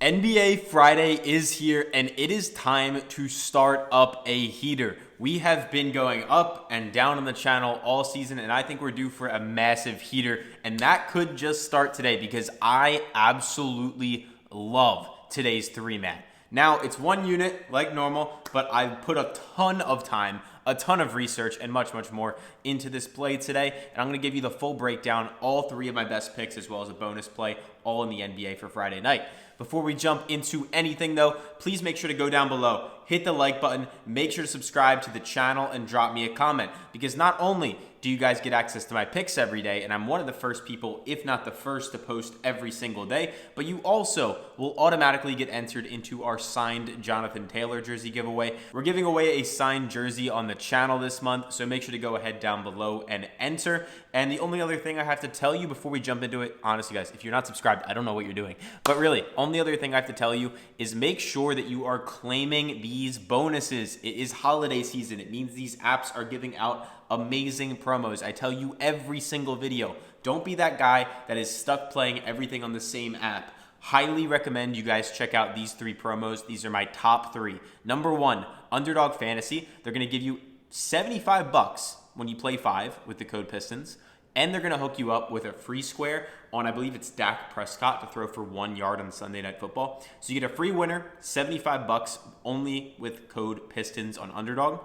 NBA Friday is here, and it is time to start up a heater. We have been going up and down on the channel all season, and I think we're due for a massive heater, and that could just start today because I absolutely love today's three-man. Now, it's one unit like normal, but I've put a ton of time, a ton of research, and much, much more into this play today, and I'm going to give you the full breakdown, all three of my best picks, as well as a bonus play, all in the NBA for Friday night. Before we jump into anything though, please make sure to go down below, hit the like button, make sure to subscribe to the channel, and drop me a comment. Because not only do you guys get access to my picks every day, and I'm one of the first people, if not the first, to post every single day, but you also will automatically get entered into our signed Jonathan Taylor jersey giveaway. We're giving away a signed jersey on the channel this month, so make sure to go ahead down below and enter. And the only other thing I have to tell you before we jump into it, honestly guys, if you're not subscribed, I don't know what you're doing. But really, only other thing I have to tell you is make sure that you are claiming these bonuses. It is holiday season. It means these apps are giving out amazing promos. I tell you every single video, don't be that guy that is stuck playing everything on the same app. Highly recommend you guys check out these three promos. These are my top three. Number one, Underdog Fantasy. They're going to give you $75 when you play 5 with the code PISTONS. And they're going to hook you up with a free square on, I believe it's Dak Prescott to throw for 1 yard on Sunday Night Football. So you get a free winner, $75 only with code PISTONS on Underdog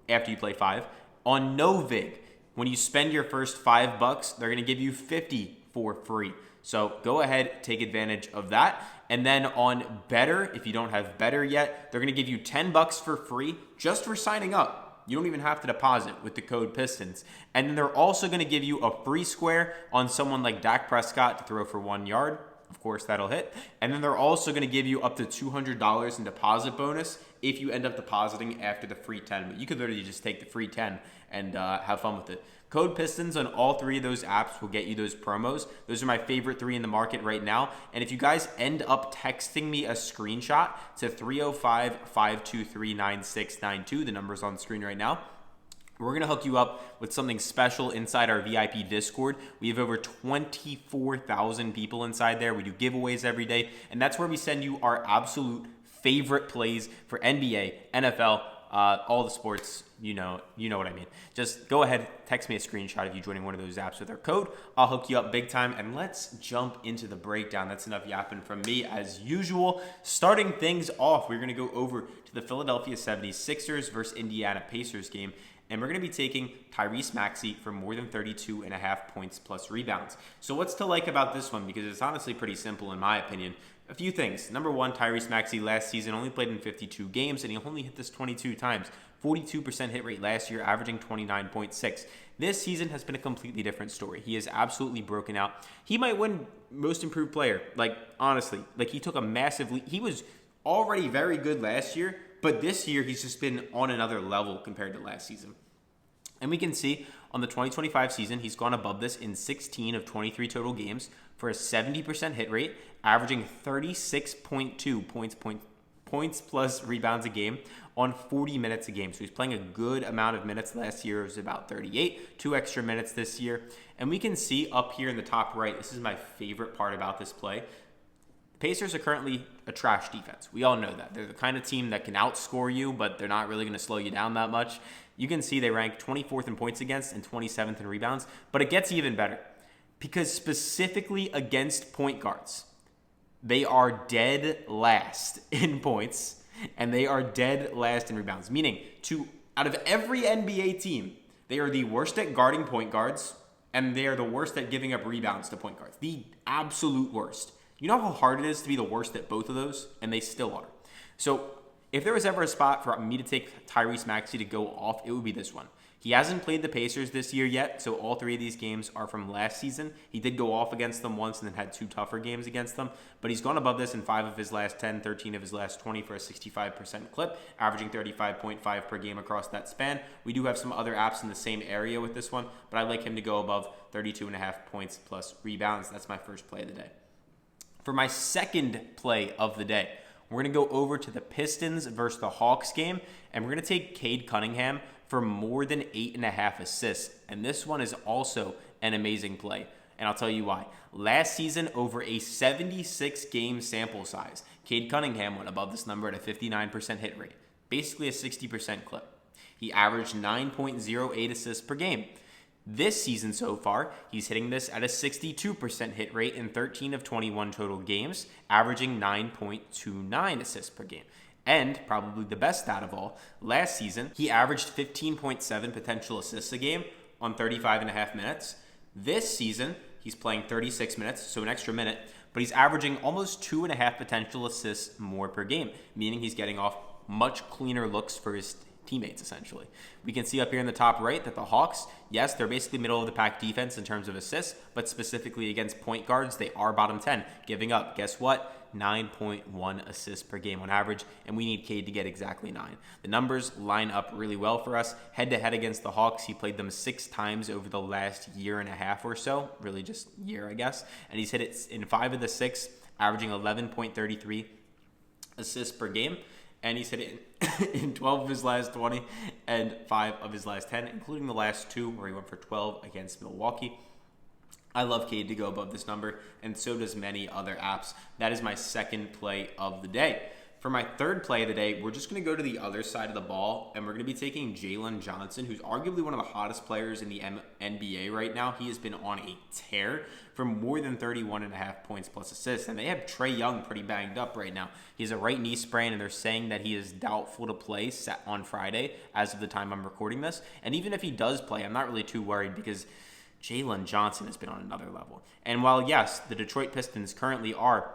after you play 5. On Novig, when you spend your first $5, they're going to give you 50 for free. So go ahead, take advantage of that. And then on Betr, if you don't have Betr yet, they're going to give you $10 for free just for signing up. You don't even have to deposit with the code PISTONS. And then they're also going to give you a free square on someone like Dak Prescott to throw for 1 yard. Of course, that'll hit. And then they're also going to give you up to $200 in deposit bonus if you end up depositing after the free 10. But you could literally just take the free 10 and have fun with it. Code PISTONS on all three of those apps will get you those promos. Those are my favorite three in the market right now. And if you guys end up texting me a screenshot to 305-523-9692, the number's on screen right now, we're going to hook you up with something special inside our VIP Discord. We have over 24,000 people inside there. We do giveaways every day, and that's where we send you our absolute favorite plays for NBA, NFL, all the sports. You know what I mean. Just go ahead, text me a screenshot if you're joining one of those apps with our code. I'll hook you up big time, and let's jump into the breakdown. That's enough yapping from me as usual. Starting things off, we're going to go over to the Philadelphia 76ers versus Indiana Pacers game. And we're going to be taking Tyrese Maxey for more than 32.5 points plus rebounds. So what's to like about this one? Because it's honestly pretty simple in my opinion. A few things. Number one, Tyrese Maxey last season only played in 52 games, and he only hit this 22 times. 42% hit rate last year, averaging 29.6. This season has been a completely different story. He has absolutely broken out. He might win Most Improved Player. Honestly, he took a massive leap. He was already very good last year, but this year, he's just been on another level compared to last season. And we can see on the 2025 season, he's gone above this in 16 of 23 total games for a 70% hit rate, averaging 36.2 points plus rebounds a game on 40 minutes a game. So he's playing a good amount of minutes. Last year, it was about 38, 2 extra minutes this year. And we can see up here in the top right, this is my favorite part about this play. Pacers are currently a trash defense. We all know that. They're the kind of team that can outscore you, but they're not really going to slow you down that much. You can see they rank 24th in points against and 27th in rebounds, but it gets even better because specifically against point guards, they are dead last in points and they are dead last in rebounds, meaning out of every NBA team, they are the worst at guarding point guards and they are the worst at giving up rebounds to point guards. The absolute worst. You know how hard it is to be the worst at both of those? And they still are. So if there was ever a spot for me to take Tyrese Maxey to go off, it would be this one. He hasn't played the Pacers this year yet, so all three of these games are from last season. He did go off against them once and then had 2 tougher games against them, but he's gone above this in 5 of his last 10, 13 of his last 20 for a 65% clip, averaging 35.5 per game across that span. We do have some other apps in the same area with this one, but I'd like him to go above 32.5 points plus rebounds. That's my first play of the day. For my second play of the day, we're going to go over to the Pistons versus the Hawks game, and we're going to take Cade Cunningham for more than 8.5 assists. And this one is also an amazing play. and I'll tell you why. Last season, over a 76-game sample size, Cade Cunningham went above this number at a 59% hit rate, basically a 60% clip. He averaged 9.08 assists per game. This season so far, he's hitting this at a 62% hit rate in 13 of 21 total games, averaging 9.29 assists per game. And probably the best stat of all, last season, he averaged 15.7 potential assists a game on 35.5 minutes. This season, he's playing 36 minutes, so an extra minute, but he's averaging almost 2.5 potential assists more per game, meaning he's getting off much cleaner looks for his teammates, essentially. We can see up here in the top right that the Hawks, yes, they're basically middle of the pack defense in terms of assists, but specifically against point guards, they are bottom 10, giving up, guess what? 9.1 assists per game on average, and we need Cade to get exactly 9. The numbers line up really well for us. Head-to-head against the Hawks, he played them 6 times over the last year and a half or so, really just year, I guess, and he's hit it in 5 of the 6, averaging 11.33 assists per game. And he's hit it in 12 of his last 20 and 5 of his last 10, including the last 2 where he went for 12 against Milwaukee. I love Cade to go above this number, and so does many other apps. That is my second play of the day. For my third play of the day, we're just going to go to the other side of the ball, and we're going to be taking Jalen Johnson, who's arguably one of the hottest players in the NBA right now. He has been on a tear for more than 31.5 points plus assists, and they have Trae Young pretty banged up right now. He has a right knee sprain, and they're saying that he is doubtful to play on Friday as of the time I'm recording this. And even if he does play, I'm not really too worried because Jalen Johnson has been on another level. And while, yes, the Detroit Pistons currently are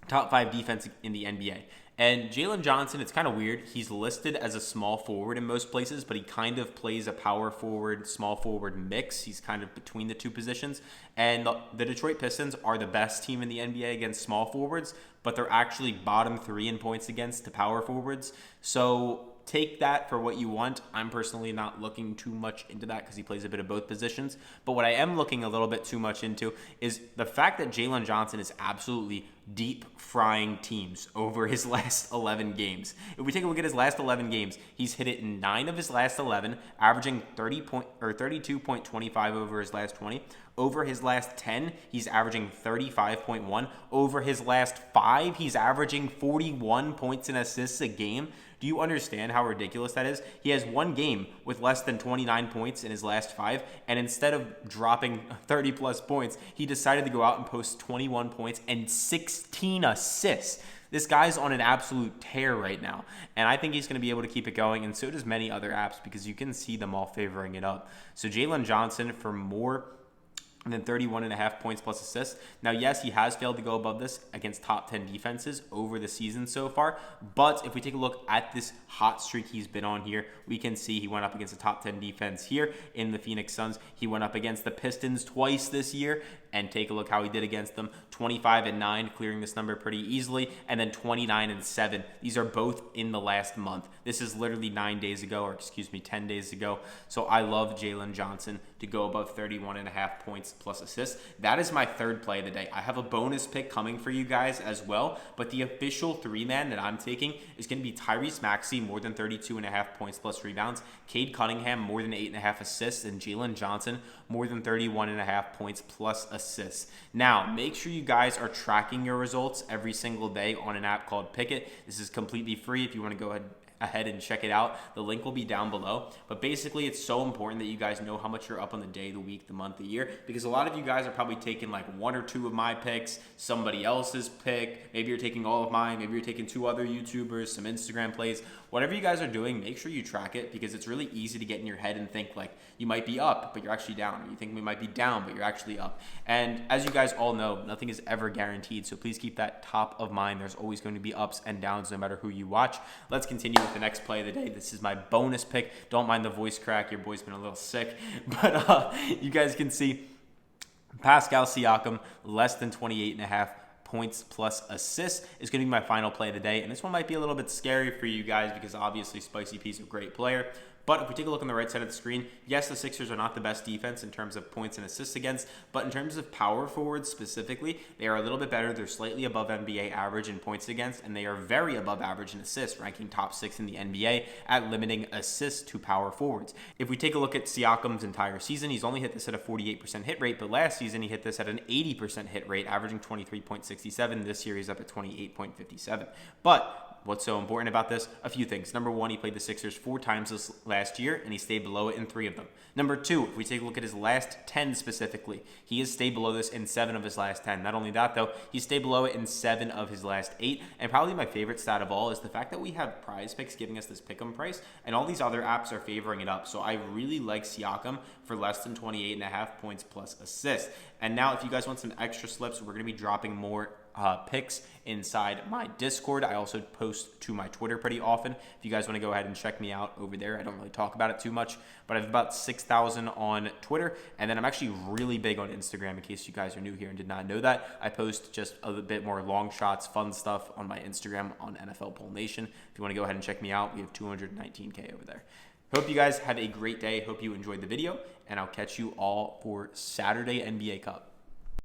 top 5 defense in the NBA. And Jalen Johnson, it's kind of weird. He's listed as a small forward in most places, but he kind of plays a power forward, small forward mix. He's kind of between the two positions. And the Detroit Pistons are the best team in the NBA against small forwards, but they're actually bottom 3 in points against to power forwards. So take that for what you want. I'm personally not looking too much into that because he plays a bit of both positions. But what I am looking a little bit too much into is the fact that Jalen Johnson is absolutely deep frying teams over his last 11 games. If we take a look at his last 11 games, he's hit it in 9 of his last 11, averaging 32.25 over his last 20. Over his last 10, he's averaging 35.1. Over his last 5, he's averaging 41 points and assists a game. Do you understand how ridiculous that is? He has one game with less than 29 points in his last 5, and instead of dropping 30-plus points, he decided to go out and post 21 points and 16 assists. This guy's on an absolute tear right now, and I think he's going to be able to keep it going, and so does many other apps because you can see them all favoring it up. So Jalen Johnson for more than 31.5 points plus assists. Now, yes, he has failed to go above this against top 10 defenses over the season so far, but if we take a look at this hot streak he's been on here, we can see he went up against a top 10 defense here in the Phoenix Suns. He went up against the Pistons twice this year, and take a look how he did against them. 25-9, clearing this number pretty easily, and then 29-7. These are both in the last month. This is literally 10 days ago. So I love Jalen Johnson to go above 31.5 points plus assists. That is my third play of the day. I have a bonus pick coming for you guys as well, but the official 3-man that I'm taking is going to be Tyrese Maxey, more than 32.5 points plus rebounds, Cade Cunningham, more than 8.5 assists, and Jalen Johnson, more than 31.5 points plus assists. Now, make sure you guys are tracking your results every single day on an app called Pikkit. This is completely free if you want to go ahead and check it out. The link will be down below. But basically, it's so important that you guys know how much you're up on the day, the week, the month, the year, because a lot of you guys are probably taking like 1 or 2 of my picks, somebody else's pick. Maybe you're taking all of mine. Maybe you're taking 2 other YouTubers, some Instagram plays. Whatever you guys are doing, make sure you track it because it's really easy to get in your head and think like you might be up, but you're actually down. Or you think we might be down, but you're actually up. And as you guys all know, nothing is ever guaranteed. So please keep that top of mind. There's always going to be ups and downs no matter who you watch. Let's continue with the next play of the day. This is my bonus pick. Don't mind the voice crack. Your boy's been a little sick. But you guys can see Pascal Siakam, less than 28.5 points plus assists is going to be my final play of the day. And this one might be a little bit scary for you guys because obviously Spicy P's a great player, But if we take a look on the right side of the screen, yes, the Sixers are not the best defense in terms of points and assists against, but in terms of power forwards specifically, they are a little bit better. They're slightly above NBA average in points against, and they are very above average in assists, ranking top 6 in the NBA at limiting assists to power forwards. If we take a look at Siakam's entire season, he's only hit this at a 48% hit rate, but last season he hit this at an 80% hit rate, averaging 23.67. This year he's up at 28.57. But what's so important about this? A few things. Number one, he played the Sixers 4 times this last year, and he stayed below it in 3 of them. Number two, if we take a look at his last 10 specifically, he has stayed below this in 7 of his last 10. Not only that, though, he stayed below it in 7 of his last 8. And probably my favorite stat of all is the fact that we have PrizePicks giving us this pick'em price, and all these other apps are favoring it up. So I really like Siakam for less than 28.5 points plus assists. And now, if you guys want some extra slips, we're going to be dropping more picks inside my Discord. I also post to my Twitter pretty often. If you guys want to go ahead and check me out over there, I don't really talk about it too much, but I have about 6,000 on Twitter, and then I'm actually really big on Instagram. In case you guys are new here and did not know that, I post just a bit more long shots, fun stuff on my Instagram on NFL Poll Nation. If you want to go ahead and check me out, we have 219K over there. Hope you guys have a great day. Hope you enjoyed the video, and I'll catch you all for Saturday NBA Cup.